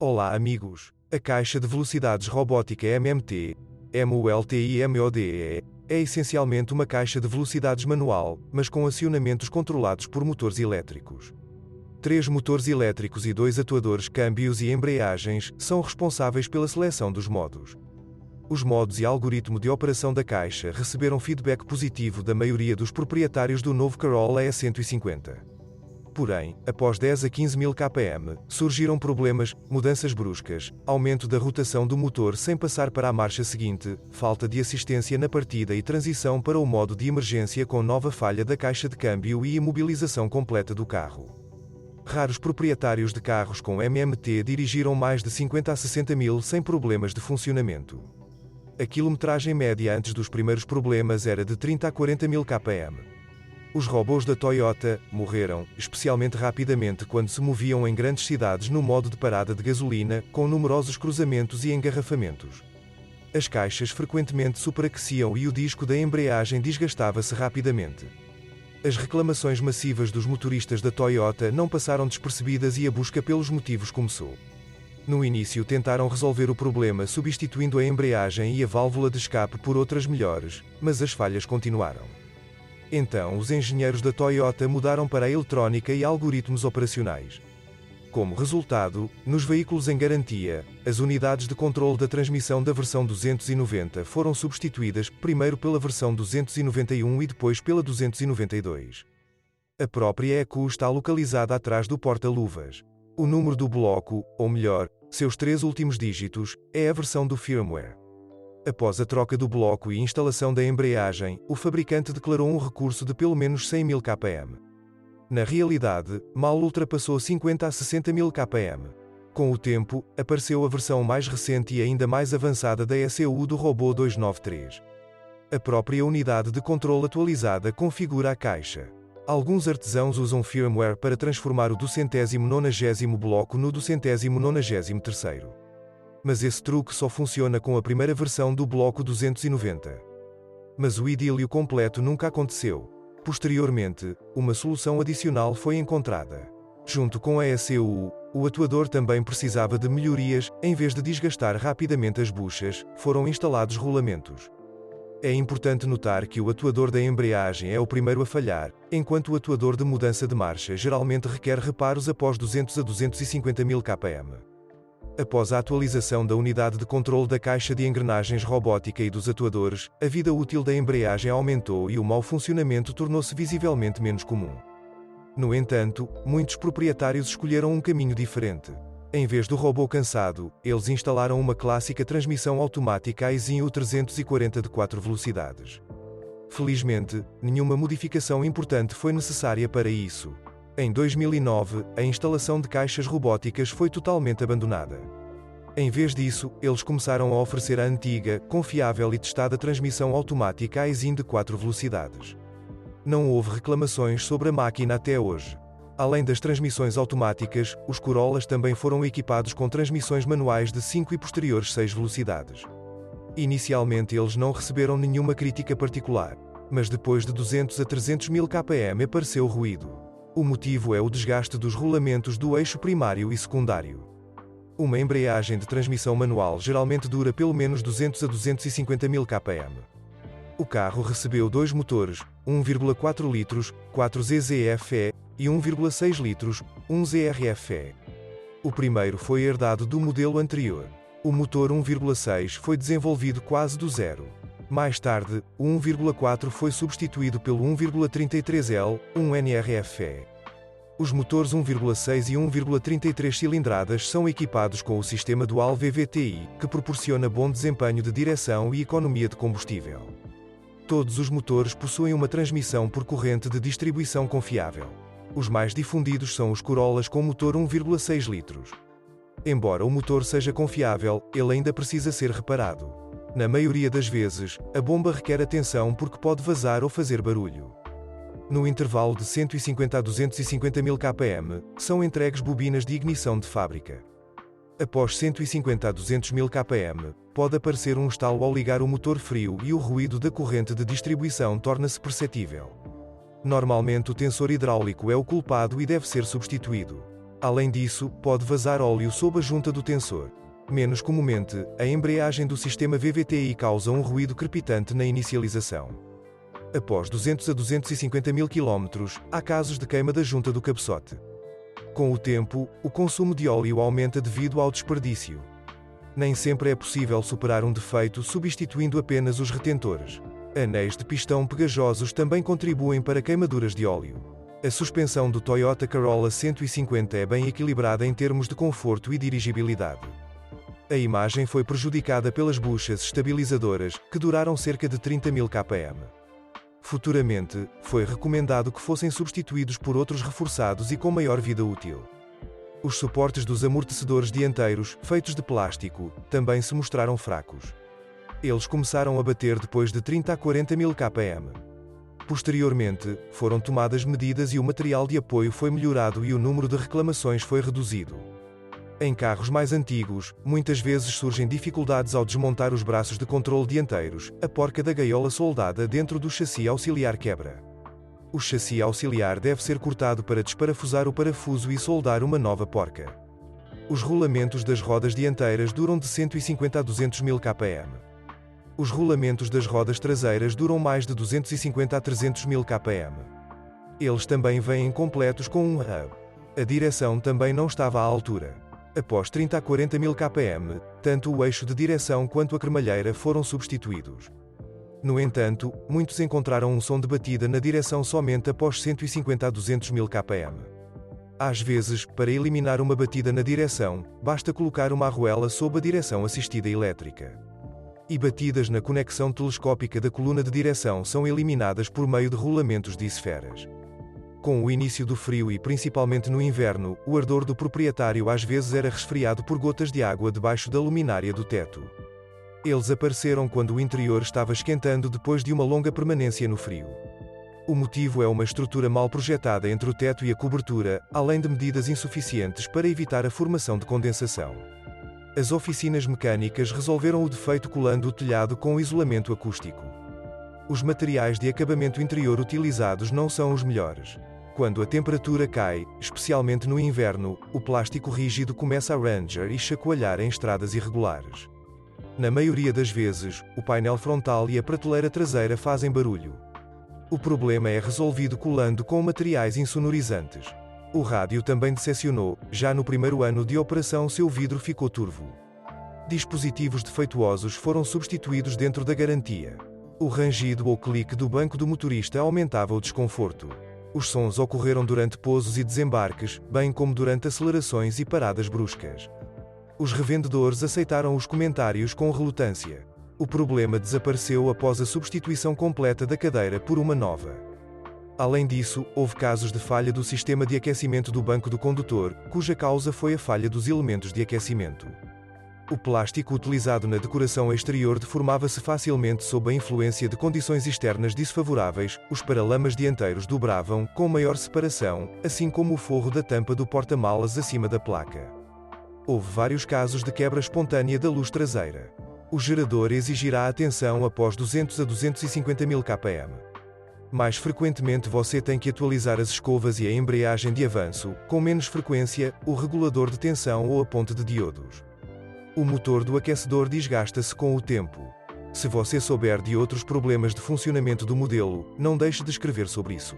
Olá amigos, a caixa de velocidades robótica MMT, MULTIMODE, é essencialmente uma caixa de velocidades manual, mas com acionamentos controlados por motores elétricos. 3 motores elétricos e 2 atuadores câmbios e embreagens são responsáveis pela seleção dos modos. Os modos e algoritmo de operação da caixa receberam feedback positivo da maioria dos proprietários do novo Corolla E150. Porém, após 10 a 15 mil km, surgiram problemas, mudanças bruscas, aumento da rotação do motor sem passar para a marcha seguinte, falta de assistência na partida e transição para o modo de emergência com nova falha da caixa de câmbio e imobilização completa do carro. Raros proprietários de carros com MMT dirigiram mais de 50 a 60 mil sem problemas de funcionamento. A quilometragem média antes dos primeiros problemas era de 30 a 40 mil km. Os robôs da Toyota morreram, especialmente rapidamente quando se moviam em grandes cidades no modo de parada de gasolina, com numerosos cruzamentos e engarrafamentos. As caixas frequentemente superaqueciam e o disco da embreagem desgastava-se rapidamente. As reclamações massivas dos motoristas da Toyota não passaram despercebidas e a busca pelos motivos começou. No início tentaram resolver o problema substituindo a embreagem e a válvula de escape por outras melhores, mas as falhas continuaram. Então os engenheiros da Toyota mudaram para a eletrónica e algoritmos operacionais. Como resultado, nos veículos em garantia, as unidades de controle da transmissão da versão 290 foram substituídas, primeiro pela versão 291 e depois pela 292. A própria ECU está localizada atrás do porta-luvas. O número do bloco, ou melhor, seus 3 últimos dígitos, é a versão do firmware. Após a troca do bloco e instalação da embreagem, o fabricante declarou um recurso de pelo menos 100 mil km. Na realidade, mal ultrapassou 50 a 60 mil km. Com o tempo, apareceu a versão mais recente e ainda mais avançada da ECU do robô 293. A própria unidade de controle atualizada configura a caixa. Alguns artesãos usam firmware para transformar o 290º bloco no 293º. Mas esse truque só funciona com a primeira versão do bloco 290. Mas o idílio completo nunca aconteceu. Posteriormente, uma solução adicional foi encontrada. Junto com a ECU, o atuador também precisava de melhorias, em vez de desgastar rapidamente as buchas, foram instalados rolamentos. É importante notar que o atuador da embreagem é o primeiro a falhar, enquanto o atuador de mudança de marcha geralmente requer reparos após 200 a 250 mil km. Após a atualização da unidade de controle da caixa de engrenagens robótica e dos atuadores, a vida útil da embreagem aumentou e o mau funcionamento tornou-se visivelmente menos comum. No entanto, muitos proprietários escolheram um caminho diferente. Em vez do robô cansado, eles instalaram uma clássica transmissão automática AISIN 340 de 4 velocidades. Felizmente, nenhuma modificação importante foi necessária para isso. Em 2009, a instalação de caixas robóticas foi totalmente abandonada. Em vez disso, eles começaram a oferecer a antiga, confiável e testada transmissão automática AISIN de 4 velocidades. Não houve reclamações sobre a máquina até hoje. Além das transmissões automáticas, os Corollas também foram equipados com transmissões manuais de 5 e posteriores 6 velocidades. Inicialmente eles não receberam nenhuma crítica particular, mas depois de 200 a 300 mil km apareceu ruído. O motivo é o desgaste dos rolamentos do eixo primário e secundário. Uma embreagem de transmissão manual geralmente dura pelo menos 200 a 250 mil km. O carro recebeu 2 motores, 1,4 litros, 4 ZZFE, e 1,6 litros, 1 ZRFE. O primeiro foi herdado do modelo anterior. O motor 1,6 foi desenvolvido quase do zero. Mais tarde, o 1,4 foi substituído pelo 1,33L, 1 NRFE. Os motores 1,6 e 1,33 cilindradas são equipados com o sistema Dual VVTi, que proporciona bom desempenho de direção e economia de combustível. Todos os motores possuem uma transmissão por corrente de distribuição confiável. Os mais difundidos são os Corollas com motor 1,6 litros. Embora o motor seja confiável, ele ainda precisa ser reparado. Na maioria das vezes, a bomba requer atenção porque pode vazar ou fazer barulho. No intervalo de 150 a 250 mil km, são entregues bobinas de ignição de fábrica. Após 150 a 200 mil km, pode aparecer um estalo ao ligar o motor frio e o ruído da corrente de distribuição torna-se perceptível. Normalmente o tensor hidráulico é o culpado e deve ser substituído. Além disso, pode vazar óleo sob a junta do tensor. Menos comumente, a embreagem do sistema VVTi causa um ruído crepitante na inicialização. Após 200 a 250 mil km, há casos de queima da junta do cabeçote. Com o tempo, o consumo de óleo aumenta devido ao desperdício. Nem sempre é possível superar um defeito substituindo apenas os retentores. Anéis de pistão pegajosos também contribuem para queimaduras de óleo. A suspensão do Toyota Corolla 150 é bem equilibrada em termos de conforto e dirigibilidade. A imagem foi prejudicada pelas buchas estabilizadoras, que duraram cerca de 30 mil km. Futuramente, foi recomendado que fossem substituídos por outros reforçados e com maior vida útil. Os suportes dos amortecedores dianteiros, feitos de plástico, também se mostraram fracos. Eles começaram a bater depois de 30 a 40 mil km. Posteriormente, foram tomadas medidas e o material de apoio foi melhorado e o número de reclamações foi reduzido. Em carros mais antigos, muitas vezes surgem dificuldades ao desmontar os braços de controle dianteiros, a porca da gaiola soldada dentro do chassi auxiliar quebra. O chassi auxiliar deve ser cortado para desparafusar o parafuso e soldar uma nova porca. Os rolamentos das rodas dianteiras duram de 150 a 200 mil km. Os rolamentos das rodas traseiras duram mais de 250 a 300 mil km. Eles também vêm completos com um hub. A direção também não estava à altura. Após 30 a 40 mil km, tanto o eixo de direção quanto a cremalheira foram substituídos. No entanto, muitos encontraram um som de batida na direção somente após 150 a 200 mil km. Às vezes, para eliminar uma batida na direção, basta colocar uma arruela sob a direção assistida elétrica. E batidas na conexão telescópica da coluna de direção são eliminadas por meio de rolamentos de esferas. Com o início do frio e principalmente no inverno, o ardor do proprietário às vezes era resfriado por gotas de água debaixo da luminária do teto. Eles apareceram quando o interior estava esquentando depois de uma longa permanência no frio. O motivo é uma estrutura mal projetada entre o teto e a cobertura, além de medidas insuficientes para evitar a formação de condensação. As oficinas mecânicas resolveram o defeito colando o telhado com isolamento acústico. Os materiais de acabamento interior utilizados não são os melhores. Quando a temperatura cai, especialmente no inverno, o plástico rígido começa a ranger e chacoalhar em estradas irregulares. Na maioria das vezes, o painel frontal e a prateleira traseira fazem barulho. O problema é resolvido colando com materiais insonorizantes. O rádio também decepcionou, já no primeiro ano de operação seu vidro ficou turvo. Dispositivos defeituosos foram substituídos dentro da garantia. O rangido ou clique do banco do motorista aumentava o desconforto. Os sons ocorreram durante pousos e desembarques, bem como durante acelerações e paradas bruscas. Os revendedores aceitaram os comentários com relutância. O problema desapareceu após a substituição completa da cadeira por uma nova. Além disso, houve casos de falha do sistema de aquecimento do banco do condutor, cuja causa foi a falha dos elementos de aquecimento. O plástico utilizado na decoração exterior deformava-se facilmente sob a influência de condições externas desfavoráveis, os paralamas dianteiros dobravam, com maior separação, assim como o forro da tampa do porta-malas acima da placa. Houve vários casos de quebra espontânea da luz traseira. O gerador exigirá atenção após 200 a 250 mil km. Mais frequentemente você tem que atualizar as escovas e a embreagem de avanço, com menos frequência, o regulador de tensão ou a ponte de diodos. O motor do aquecedor desgasta-se com o tempo. Se você souber de outros problemas de funcionamento do modelo, não deixe de escrever sobre isso.